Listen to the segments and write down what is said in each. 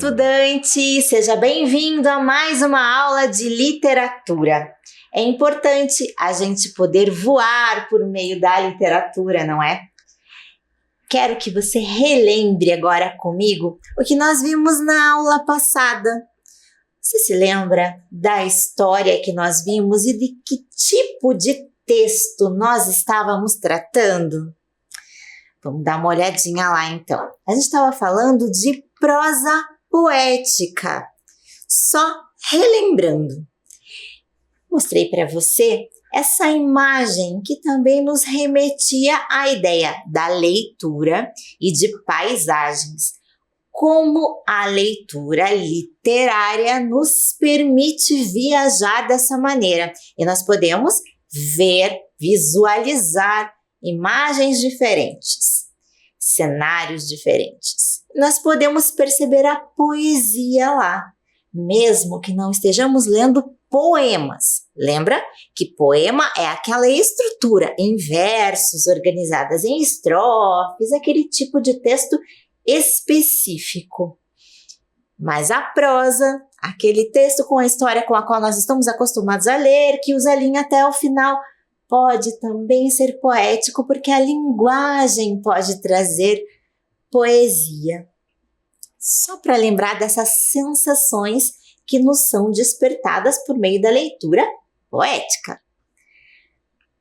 estudante! Seja bem-vindo a mais uma aula de literatura. É importante a gente poder voar por meio da literatura, não é? Quero que você relembre agora comigo o que nós vimos na aula passada. Você se lembra da história que nós vimos e de que tipo de texto nós estávamos tratando? Vamos dar uma olhadinha lá então. A gente estava falando de prosa poética. Só relembrando. Mostrei para você essa imagem que também nos remetia à ideia da leitura e de paisagens. Como a leitura literária nos permite viajar dessa maneira. E nós podemos ver, visualizar imagens diferentes, cenários diferentes. Nós podemos perceber a poesia lá, mesmo que não estejamos lendo poemas. Lembra que poema é aquela estrutura em versos organizadas em estrofes, aquele tipo de texto específico. Mas a prosa, aquele texto com a história com a qual nós estamos acostumados a ler, que usa a linha até o final, pode também ser poético, porque a linguagem pode trazer poesia. Só para lembrar dessas sensações que nos são despertadas por meio da leitura poética.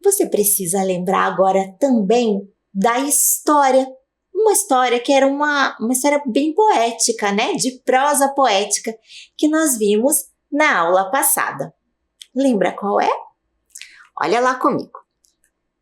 Você precisa lembrar agora também da história. Uma história que era uma história bem poética, né? De prosa poética, que nós vimos na aula passada. Lembra qual é? Olha lá comigo.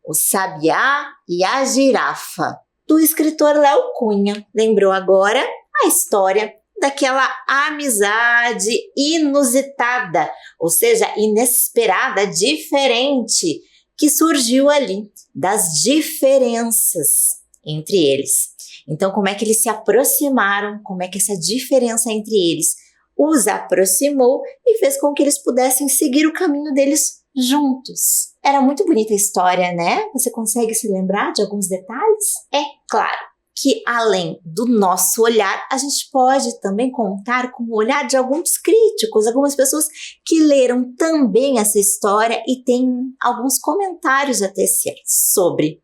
O Sabiá e a Girafa, do escritor Léo Cunha. Lembrou agora a história daquela amizade inusitada, ou seja, inesperada, diferente, que surgiu ali, das diferenças entre eles. Então, como é que eles se aproximaram, como é que essa diferença entre eles os aproximou e fez com que eles pudessem seguir o caminho deles juntos. Era muito bonita a história, né? Você consegue se lembrar de alguns detalhes? É claro que além do nosso olhar, a gente pode também contar com o olhar de alguns críticos, algumas pessoas que leram também essa história e têm alguns comentários a tecer sobre.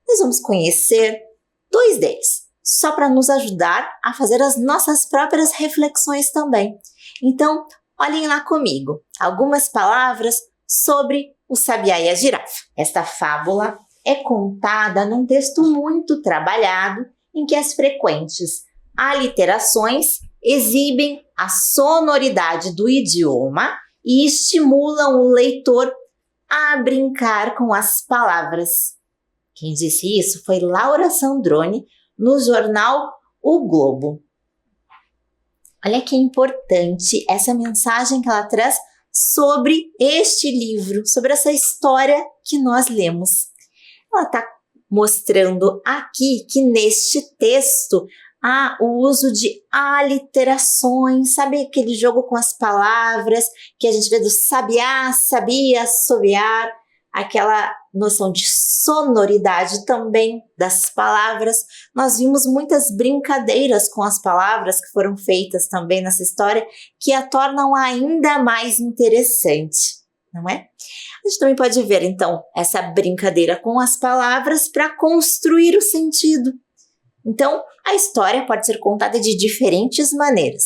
Nós vamos conhecer dois deles, só para nos ajudar a fazer as nossas próprias reflexões também. Então, olhem lá comigo algumas palavras sobre o Sabiá e a Girafa. Esta fábula é contada num texto muito trabalhado em que as frequentes aliterações exibem a sonoridade do idioma e estimulam o leitor a brincar com as palavras. Quem disse isso foi Laura Sandrone no jornal O Globo. Olha que importante essa mensagem que ela traz sobre este livro, sobre essa história que nós lemos. Ela está mostrando aqui que neste texto há o uso de aliterações, sabe aquele jogo com as palavras que a gente vê do sabiá, sabia, assobiar, aquela noção de sonoridade também das palavras. Nós vimos muitas brincadeiras com as palavras que foram feitas também nessa história, que a tornam ainda mais interessante, não é? A gente também pode ver, então, essa brincadeira com as palavras para construir o sentido. Então, a história pode ser contada de diferentes maneiras,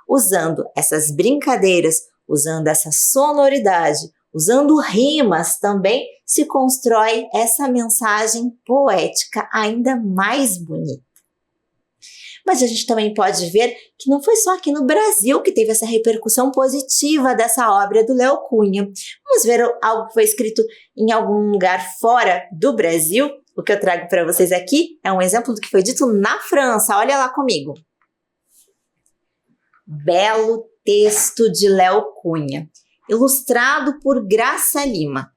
usando essas brincadeiras, usando essa sonoridade, usando rimas também, se constrói essa mensagem poética ainda mais bonita. Mas a gente também pode ver que não foi só aqui no Brasil que teve essa repercussão positiva dessa obra do Léo Cunha. Vamos ver algo que foi escrito em algum lugar fora do Brasil? O que eu trago para vocês aqui é um exemplo do que foi dito na França. Olha lá comigo. Belo texto de Léo Cunha, ilustrado por Graça Lima.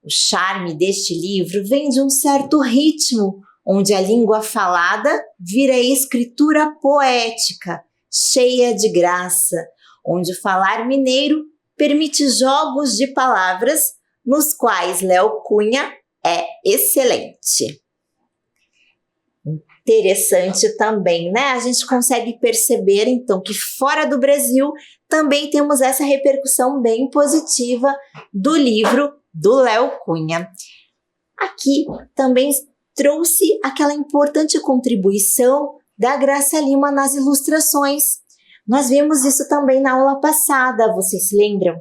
O charme deste livro vem de um certo ritmo, onde a língua falada vira escritura poética, cheia de graça, onde o falar mineiro permite jogos de palavras, nos quais Léo Cunha é excelente. interessante também, né? A gente consegue perceber, então, que fora do Brasil também temos essa repercussão bem positiva do livro do Léo Cunha. Aqui também trouxe aquela importante contribuição da Graça Lima nas ilustrações. Nós vimos isso também na aula passada, vocês se lembram?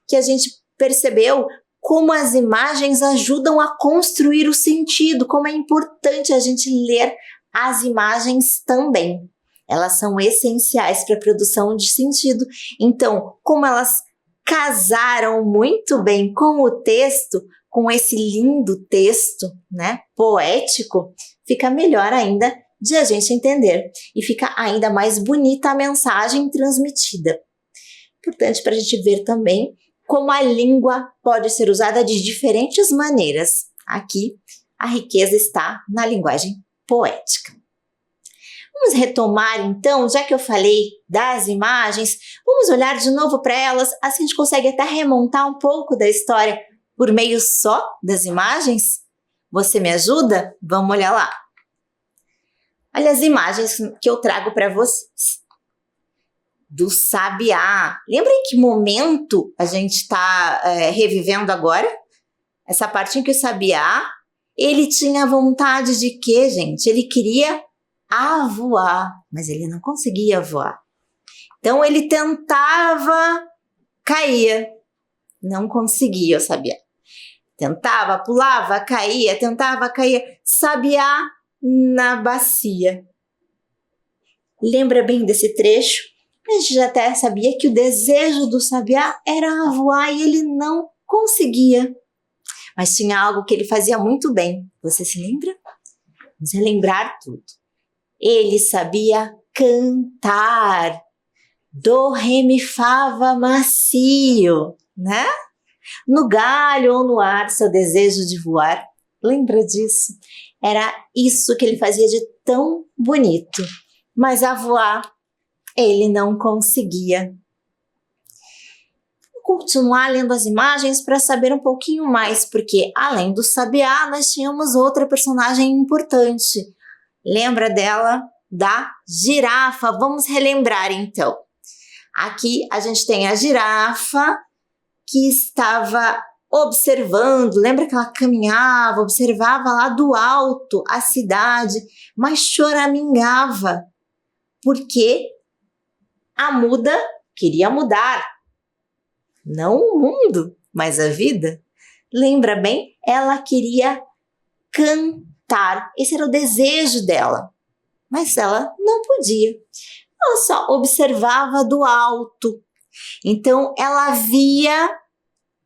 Que a gente percebeu como as imagens ajudam a construir o sentido, como é importante a gente ler as imagens também. Elas são essenciais para a produção de sentido. Então, como elas casaram muito bem com o texto, com esse lindo texto, né, poético, fica melhor ainda de a gente entender e fica ainda mais bonita a mensagem transmitida. Importante para a gente ver também como a língua pode ser usada de diferentes maneiras. Aqui, a riqueza está na linguagem poética. Vamos retomar, então, já que eu falei das imagens, vamos olhar de novo para elas, assim a gente consegue até remontar um pouco da história por meio só das imagens? Você me ajuda? Vamos olhar lá. Olha as imagens que eu trago para vocês. Do sabiá. Lembra em que momento a gente está revivendo agora? Essa parte em que o sabiá, ele tinha vontade de quê, gente? Ele queria voar, mas ele não conseguia voar. Então ele tentava, caía. Não conseguia o sabiá. Tentava, pulava, caía, tentava, caía. Sabiá na bacia. Lembra bem desse trecho? A gente já até sabia que o desejo do sabiá era voar e ele não conseguia. Mas tinha algo que ele fazia muito bem. Você se lembra? Vamos relembrar tudo. Ele sabia cantar. Do, ré, mi, fá, vá, macio, né? No galho ou no ar, seu desejo de voar. Lembra disso? Era isso que ele fazia de tão bonito. Mas a voar, ele não conseguia. Vou continuar lendo as imagens para saber um pouquinho mais, porque além do sabiá, nós tínhamos outra personagem importante. Lembra dela? Da girafa. Vamos relembrar então. Aqui a gente tem a girafa que estava observando, lembra que ela caminhava, observava lá do alto a cidade, mas choramingava, porque a muda queria mudar, não o mundo, mas a vida. Lembra bem? Ela queria cantar, esse era o desejo dela, mas ela não podia, ela só observava do alto. Então ela via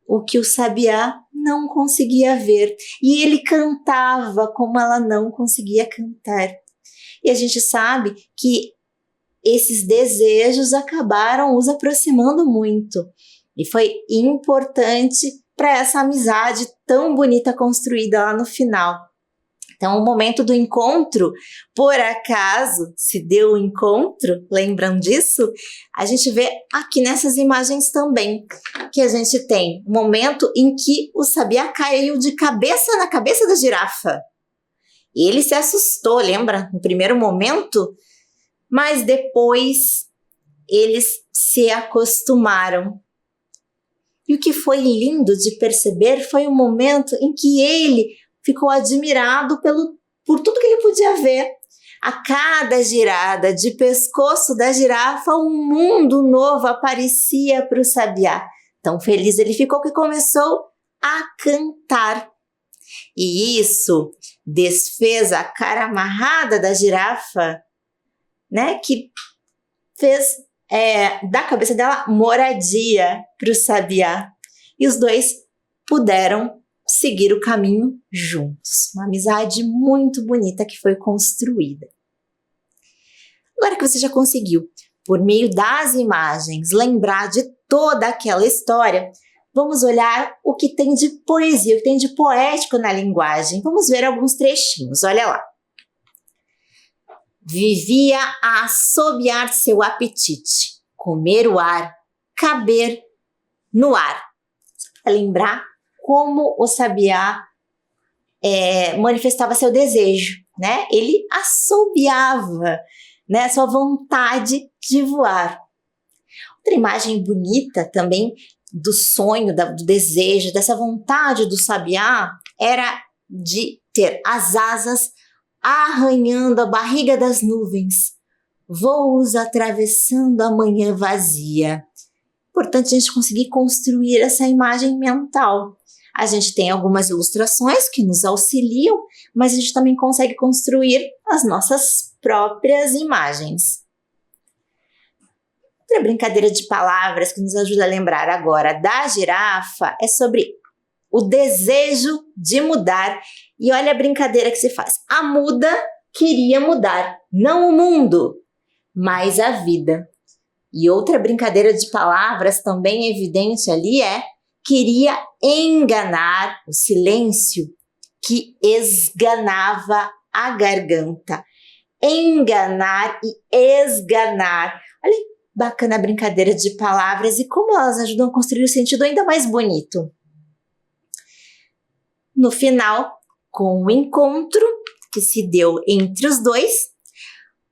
o que o sabiá não conseguia ver e ele cantava como ela não conseguia cantar. E a gente sabe que esses desejos acabaram os aproximando muito e foi importante para essa amizade tão bonita construída lá no final. Então, o momento do encontro, por acaso, se deu o encontro, lembram disso? A gente vê aqui nessas imagens também, que a gente tem o momento em que o sabiá caiu de cabeça na cabeça da girafa. Ele se assustou, lembra? No primeiro momento, mas depois eles se acostumaram. E o que foi lindo de perceber foi o momento em que ele ficou admirado por tudo que ele podia ver. A cada girada de pescoço da girafa, um mundo novo aparecia para o sabiá. Tão feliz ele ficou que começou a cantar. E isso desfez a cara amarrada da girafa, né? Que fez da cabeça dela moradia para o sabiá. E os dois puderam seguir o caminho juntos. Uma amizade muito bonita que foi construída. Agora que você já conseguiu, por meio das imagens, lembrar de toda aquela história, vamos olhar o que tem de poesia, o que tem de poético na linguagem. Vamos ver alguns trechinhos, olha lá. Vivia a assobiar seu apetite, comer o ar, caber no ar. Para lembrar como o sabiá manifestava seu desejo. né? Ele assobiava, né? Sua vontade de voar. Outra imagem bonita também do sonho, do desejo, dessa vontade do sabiá era de ter as asas arranhando a barriga das nuvens, voos atravessando a manhã vazia. Importante a gente conseguir construir essa imagem mental. A gente tem algumas ilustrações que nos auxiliam, mas a gente também consegue construir as nossas próprias imagens. Outra brincadeira de palavras que nos ajuda a lembrar agora da girafa é sobre o desejo de mudar. E olha a brincadeira que se faz. A muda queria mudar, não o mundo, mas a vida. E outra brincadeira de palavras também evidente ali é queria enganar o silêncio que esganava a garganta. Enganar e esganar. Olha que bacana a brincadeira de palavras e como elas ajudam a construir um sentido ainda mais bonito. No final, com o encontro que se deu entre os dois,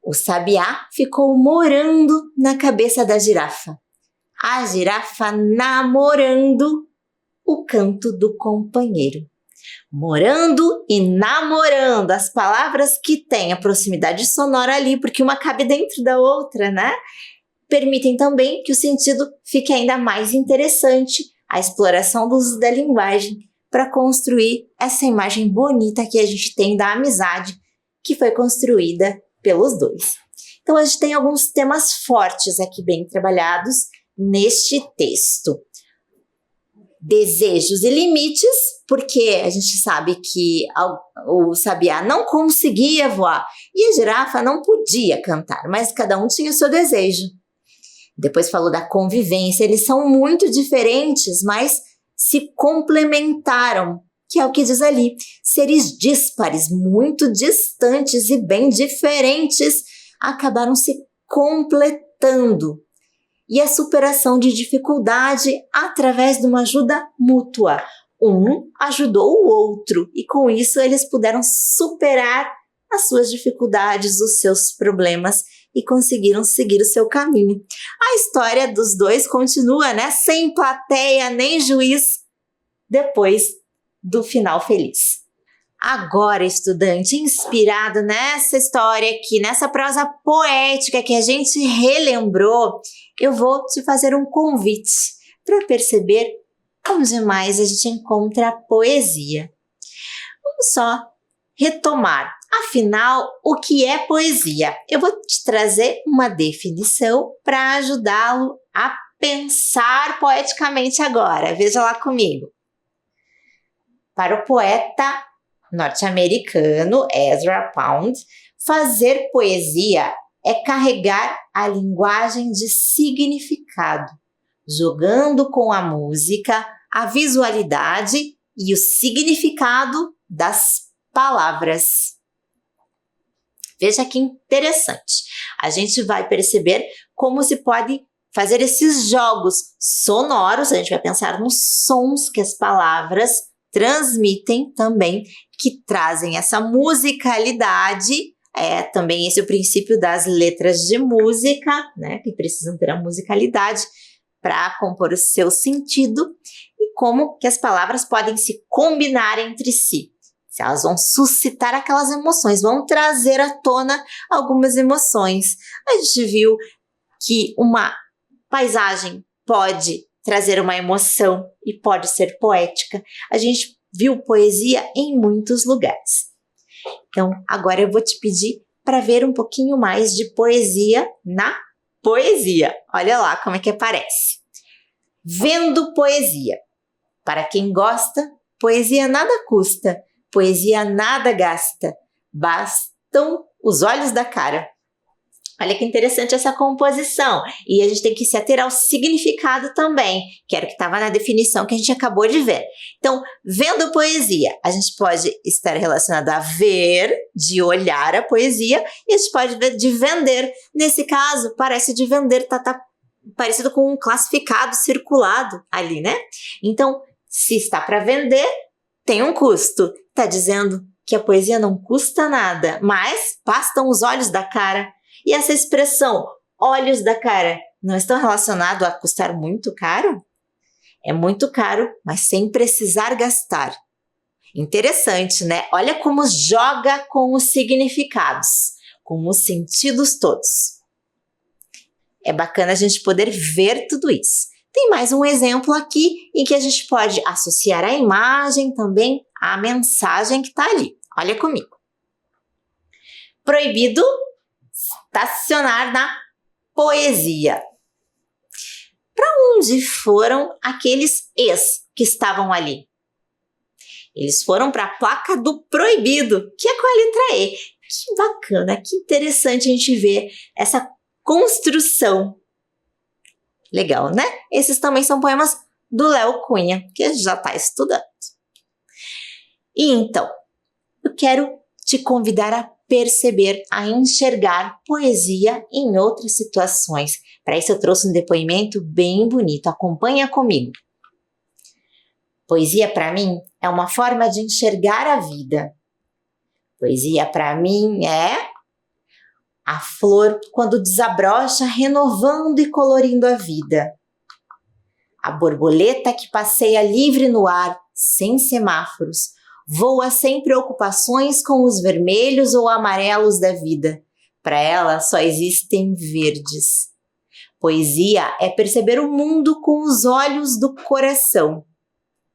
o sabiá ficou morando na cabeça da girafa. A girafa namorando o canto do companheiro. Morando e namorando, as palavras que têm a proximidade sonora ali, porque uma cabe dentro da outra, né? Permitem também que o sentido fique ainda mais interessante, a exploração do uso da linguagem para construir essa imagem bonita que a gente tem da amizade que foi construída pelos dois. Então a gente tem alguns temas fortes aqui bem trabalhados neste texto. Desejos e limites, porque a gente sabe que o sabiá não conseguia voar e a girafa não podia cantar, mas cada um tinha o seu desejo. Depois falou da convivência, eles são muito diferentes, mas se complementaram, que é o que diz ali. Seres díspares, muito distantes e bem diferentes, acabaram se completando. E a superação de dificuldade através de uma ajuda mútua. Um ajudou o outro e com isso eles puderam superar as suas dificuldades, os seus problemas e conseguiram seguir o seu caminho. A história dos dois continua, né? Sem plateia nem juiz, depois do final feliz. Agora, estudante, inspirado nessa história aqui, nessa prosa poética que a gente relembrou, eu vou te fazer um convite para perceber onde mais a gente encontra a poesia. Vamos só retomar. Afinal, o que é poesia? Eu vou te trazer uma definição para ajudá-lo a pensar poeticamente agora. Veja lá comigo. Para o poeta norte-americano Ezra Pound, fazer poesia é carregar a linguagem de significado, jogando com a música, a visualidade e o significado das palavras. Veja que interessante. A gente vai perceber como se pode fazer esses jogos sonoros, a gente vai pensar nos sons que as palavras transmitem também, que trazem essa musicalidade, também esse é o princípio das letras de música, né, que precisam ter a musicalidade para compor o seu sentido, e como que as palavras podem se combinar entre si. Se elas vão suscitar aquelas emoções, vão trazer à tona algumas emoções. A gente viu que uma paisagem pode trazer uma emoção e pode ser poética. A gente viu poesia em muitos lugares. Então, agora eu vou te pedir para ver um pouquinho mais de poesia na poesia. Olha lá como é que aparece. Vendo poesia. Para quem gosta, poesia nada custa. Poesia nada gasta, bastam os olhos da cara. Olha que interessante essa composição. E a gente tem que se ater ao significado também, que era o que estava na definição que a gente acabou de ver. Então, vendo poesia, a gente pode estar relacionado a ver, de olhar a poesia, e a gente pode ver de vender. Nesse caso, parece de vender, tá parecido com um classificado circulado ali, né? Então, se está para vender, tem um custo. Está dizendo que a poesia não custa nada, mas bastam os olhos da cara. E essa expressão, olhos da cara, não estão relacionados a custar muito caro? É muito caro, mas sem precisar gastar. Interessante, né? Olha como joga com os significados, com os sentidos todos. É bacana a gente poder ver tudo isso. Tem mais um exemplo aqui em que a gente pode associar a imagem também à mensagem que está ali. Olha comigo. Proibido estacionar na poesia. Para onde foram aqueles ex que estavam ali? Eles foram para a placa do proibido, que é com a letra E. Que bacana, que interessante a gente ver essa construção. Legal, né? Esses também são poemas do Léo Cunha, que a gente já está estudando. E então, eu quero te convidar a perceber, a enxergar poesia em outras situações. Para isso eu trouxe um depoimento bem bonito. Acompanha comigo. Poesia para mim é uma forma de enxergar a vida. Poesia para mim é a flor quando desabrocha, renovando e colorindo a vida. A borboleta que passeia livre no ar, sem semáforos, voa sem preocupações com os vermelhos ou amarelos da vida. Para ela só existem verdes. Poesia é perceber o mundo com os olhos do coração.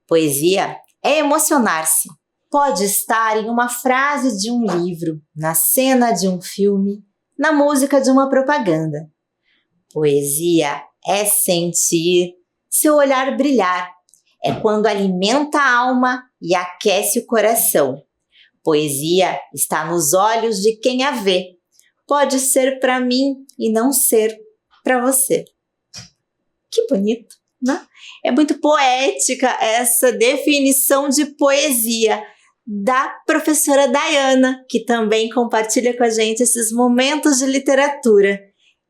Poesia é emocionar-se. Pode estar em uma frase de um livro, na cena de um filme, na música de uma propaganda. Poesia é sentir seu olhar brilhar. É quando alimenta a alma e aquece o coração. Poesia está nos olhos de quem a vê. Pode ser para mim e não ser para você. Que bonito, né? É muito poética essa definição de poesia da professora Dayana, que também compartilha com a gente esses momentos de literatura.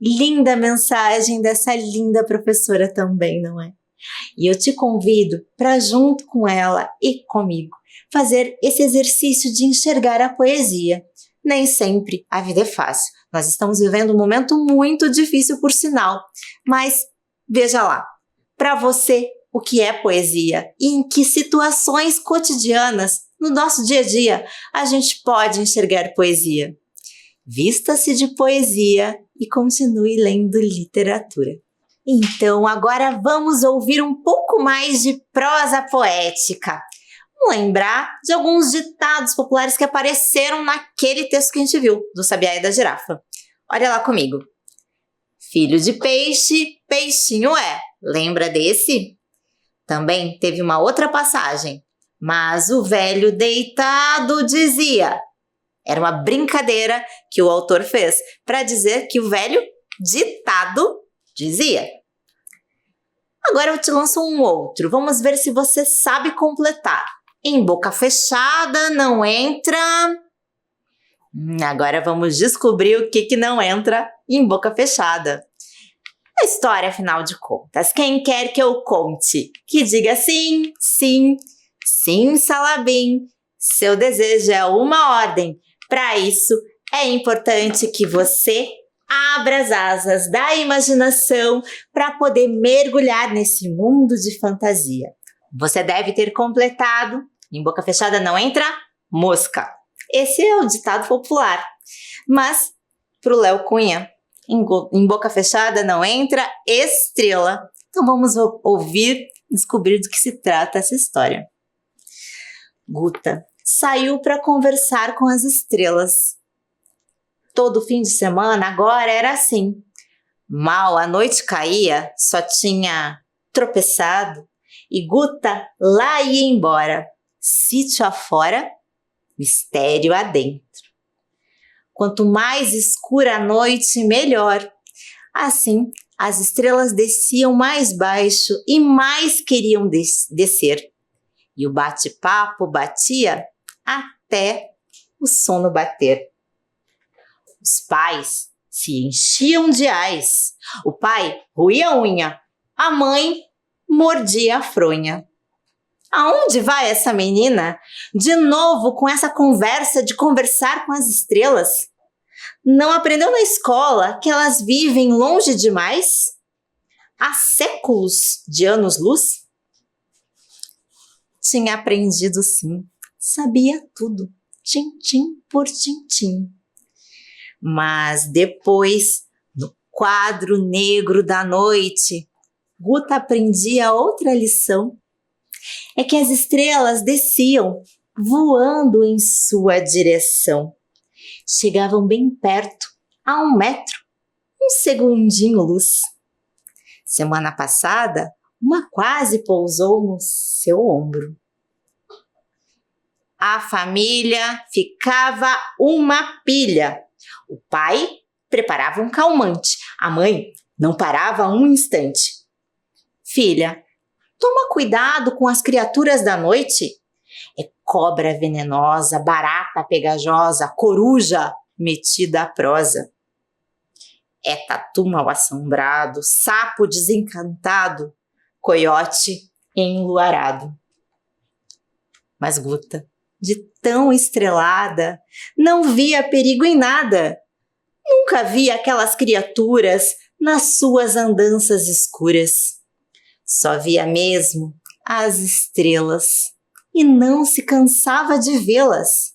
Linda mensagem dessa linda professora também, não é? E eu te convido para, junto com ela e comigo, fazer esse exercício de enxergar a poesia. Nem sempre a vida é fácil. Nós estamos vivendo um momento muito difícil, por sinal. Mas veja lá, para você, o que é poesia e em que situações cotidianas, no nosso dia a dia, a gente pode enxergar poesia. Vista-se de poesia e continue lendo literatura. Então, agora vamos ouvir um pouco mais de prosa poética. Vamos lembrar de alguns ditados populares que apareceram naquele texto que a gente viu, do Sabiá e da Girafa. Olha lá comigo. Filho de peixe, peixinho é. Lembra desse? Também teve uma outra passagem. Mas o velho deitado dizia. Era uma brincadeira que o autor fez para dizer que o velho ditado dizia. Agora eu te lanço um outro. Vamos ver se você sabe completar. Em boca fechada não entra... Agora vamos descobrir o que não entra em boca fechada. A história, afinal de contas, quem quer que eu conte? Que diga sim, sim, sim, Salabim. Seu desejo é uma ordem. Para isso, é importante que você abra as asas da imaginação para poder mergulhar nesse mundo de fantasia. Você deve ter completado. Em boca fechada não entra mosca. Esse é o ditado popular. Mas, para o Léo Cunha, em boca fechada não entra estrela. Então vamos ouvir e descobrir do que se trata essa história. Guta saiu para conversar com as estrelas. Todo fim de semana agora era assim. Mal a noite caía, só tinha tropeçado e Guta lá ia embora. Sítio afora, mistério adentro. Quanto mais escura a noite, melhor. Assim, as estrelas desciam mais baixo e mais queriam descer. E o bate-papo batia até o sono bater. Os pais se enchiam de ais. O pai roía a unha, a mãe mordia a fronha. Aonde vai essa menina? De novo com essa conversa de conversar com as estrelas? Não aprendeu na escola que elas vivem longe demais? Há séculos de anos-luz? Tinha aprendido sim, sabia tudo, tintim por tintim. Mas depois, no quadro negro da noite, Guta aprendia outra lição. É que as estrelas desciam, voando em sua direção. Chegavam bem perto, a 1 metro, um segundinho-luz. Semana passada, uma quase pousou no seu ombro. A família ficava uma pilha. O pai preparava um calmante. A mãe não parava um instante. Filha, toma cuidado com as criaturas da noite. É cobra venenosa, barata pegajosa, coruja metida à prosa. É tatu mal-assombrado, sapo desencantado, coiote enluarado. Mas Guta, de tão estrelada, não via perigo em nada. Nunca via aquelas criaturas nas suas andanças escuras. Só via mesmo as estrelas e não se cansava de vê-las.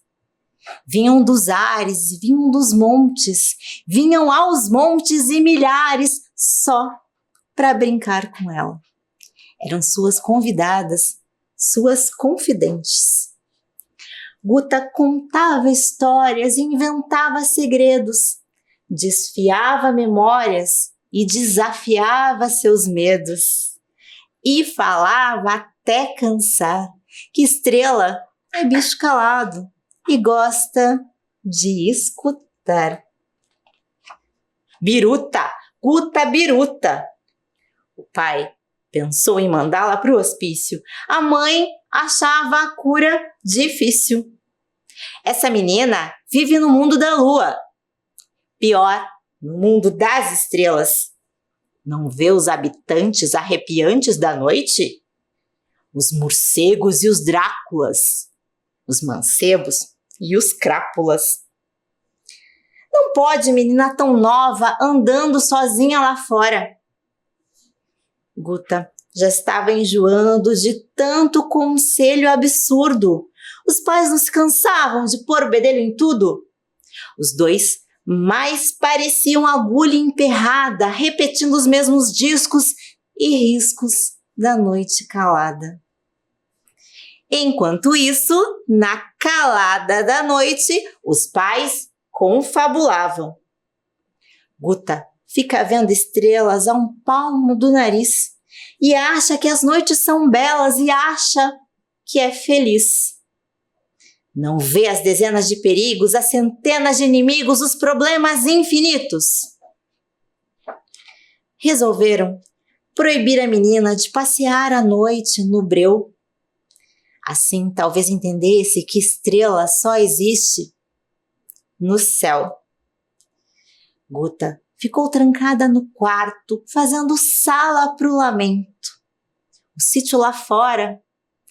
Vinham dos ares, vinham dos montes, vinham aos montes e milhares só para brincar com ela. Eram suas convidadas, suas confidentes. Guta contava histórias e inventava segredos, desfiava memórias e desafiava seus medos. E falava até cansar que estrela é bicho calado e gosta de escutar. Biruta, Guta biruta. O pai pensou em mandá-la para o hospício. A mãe achava a cura difícil. Essa menina vive no mundo da lua. Pior, no mundo das estrelas. Não vê os habitantes arrepiantes da noite? Os morcegos e os Dráculas, os mancebos e os crápulas. Não pode menina tão nova andando sozinha lá fora. Guta já estava enjoando de tanto conselho absurdo. Os pais não se cansavam de pôr o bedelho em tudo. Os dois mais pareciam agulha emperrada, repetindo os mesmos discos e riscos da noite calada. Enquanto isso, na calada da noite, os pais confabulavam. Guta fica vendo estrelas a um palmo do nariz e acha que as noites são belas e acha que é feliz. Não vê as dezenas de perigos, as centenas de inimigos, os problemas infinitos. Resolveram proibir a menina de passear à noite no breu. Assim, talvez entendesse que estrela só existe no céu. Guta ficou trancada no quarto, fazendo sala para o lamento. O sítio lá fora,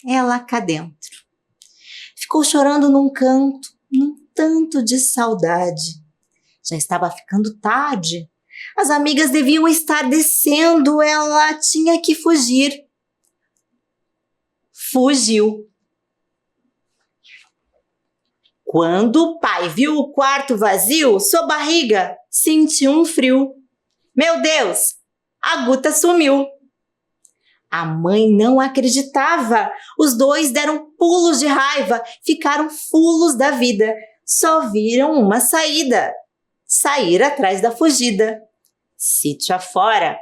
ela cá dentro. Ficou chorando num canto, num tanto de saudade. Já estava ficando tarde. As amigas deviam estar descendo, ela tinha que fugir. Fugiu. Quando o pai viu o quarto vazio, sua barriga sentiu um frio. Meu Deus, a Guta sumiu. A mãe não acreditava. Os dois deram pulos de raiva, ficaram fulos da vida. Só viram uma saída. Sair atrás da fugida. Sítio afora,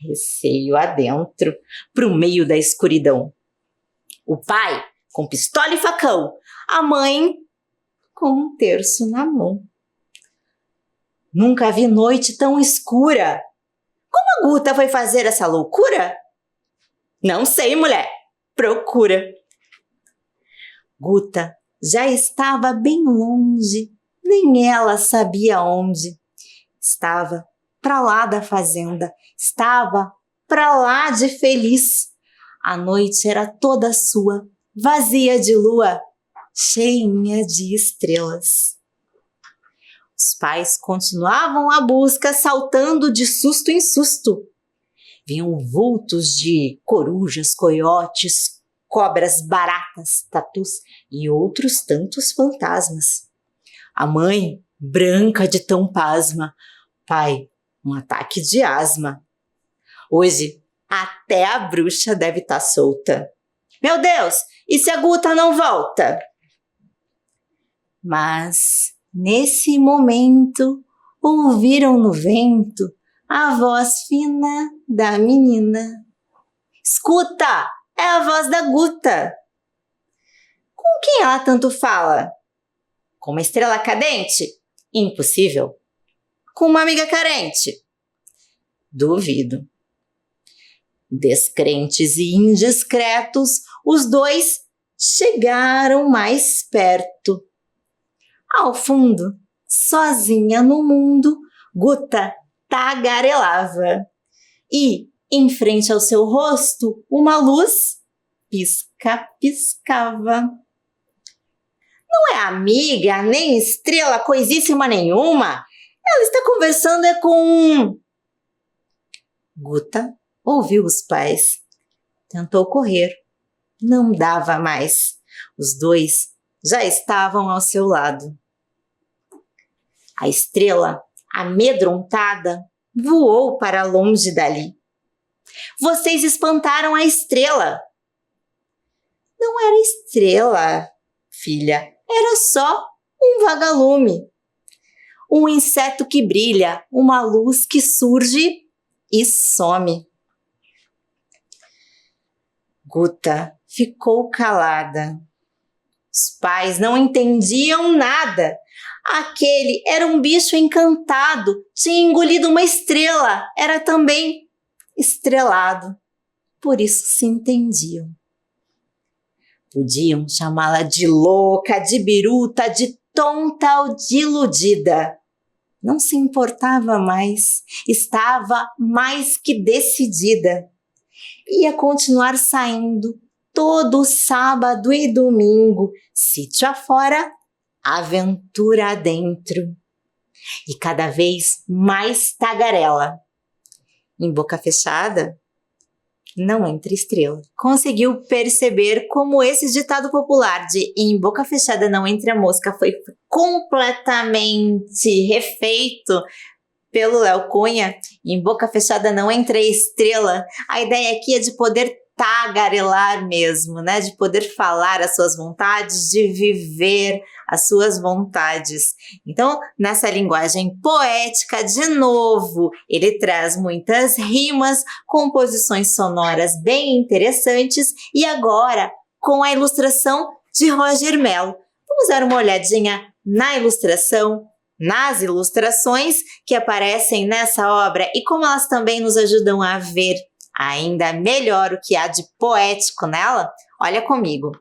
receio adentro, pro meio da escuridão. O pai com pistola e facão, a mãe com um terço na mão. Nunca vi noite tão escura. Como a Guta foi fazer essa loucura? Não sei, mulher. Procura. Guta já estava bem longe, nem ela sabia onde. Estava para lá da fazenda, estava para lá de feliz. A noite era toda sua, vazia de lua, cheinha de estrelas. Os pais continuavam a busca, saltando de susto em susto. Viam vultos de corujas, coiotes, cobras, baratas, tatus e outros tantos fantasmas. A mãe, branca de tão pasma. Pai, um ataque de asma. Hoje, até a bruxa deve estar solta. Meu Deus, e se a Guta não volta? Mas, nesse momento, ouviram no vento a voz fina da menina. Escuta, é a voz da Guta. Com quem ela tanto fala? Com uma estrela cadente? Impossível. Com uma amiga carente? Duvido. Descrentes e indiscretos, os dois chegaram mais perto. Ao fundo, sozinha no mundo, Guta tagarelava. E, em frente ao seu rosto, uma luz pisca-piscava. Não é amiga, nem estrela, coisíssima nenhuma. Ela está conversando com... Guta ouviu os pais. Tentou correr. Não dava mais. Os dois já estavam ao seu lado. A estrela, amedrontada, voou para longe dali. Vocês espantaram a estrela. Não era estrela, filha. Era só um vagalume. Um inseto que brilha, uma luz que surge e some. Guta ficou calada. Os pais não entendiam nada. Aquele era um bicho encantado, tinha engolido uma estrela, era também estrelado. Por isso se entendiam. Podiam chamá-la de louca, de biruta, de tonta ou de iludida. Não se importava mais, estava mais que decidida. Ia continuar saindo todo sábado e domingo, sítio afora, aventura adentro. E cada vez mais tagarela. Em boca fechada, não entra estrela. Conseguiu perceber como esse ditado popular de em boca fechada não entra mosca foi completamente refeito pelo Léo Cunha. Em boca fechada não entra estrela. A ideia aqui é de poder tagarelar mesmo, né? De poder falar as suas vontades, de viver as suas vontades. Então, nessa linguagem poética, de novo, ele traz muitas rimas, composições sonoras bem interessantes e agora com a ilustração de Roger Mello. Vamos dar uma olhadinha na ilustração, nas ilustrações que aparecem nessa obra e como elas também nos ajudam a ver ainda melhor o que há de poético nela. Olha comigo.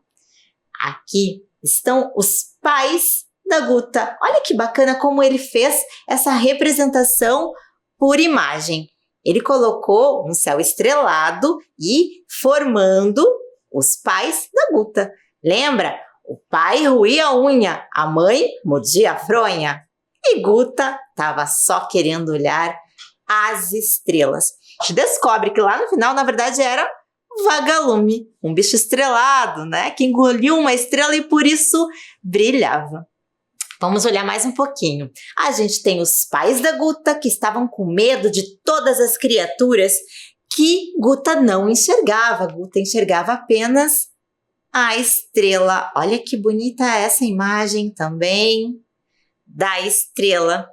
Aqui estão os pais da Guta. Olha que bacana como ele fez essa representação por imagem. Ele colocou um céu estrelado e formando os pais da Guta. Lembra? O pai roía a unha, a mãe mordia a fronha. E Guta estava só querendo olhar as estrelas. A gente descobre que lá no final, na verdade, era vagalume, um bicho estrelado, né? Que engoliu uma estrela e por isso brilhava. Vamos olhar mais um pouquinho. A gente tem os pais da Guta que estavam com medo de todas as criaturas que Guta não enxergava. Guta enxergava apenas a estrela. Olha que bonita essa imagem também da estrela.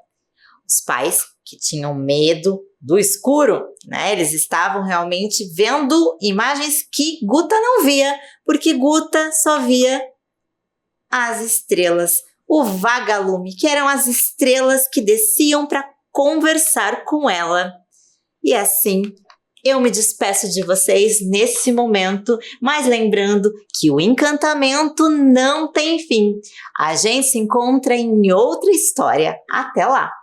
Os pais que tinham medo do escuro, né? Eles estavam realmente vendo imagens que Guta não via, porque Guta só via as estrelas, o vagalume, que eram as estrelas que desciam para conversar com ela. E assim, eu me despeço de vocês nesse momento, mas lembrando que o encantamento não tem fim. A gente se encontra em outra história. Até lá!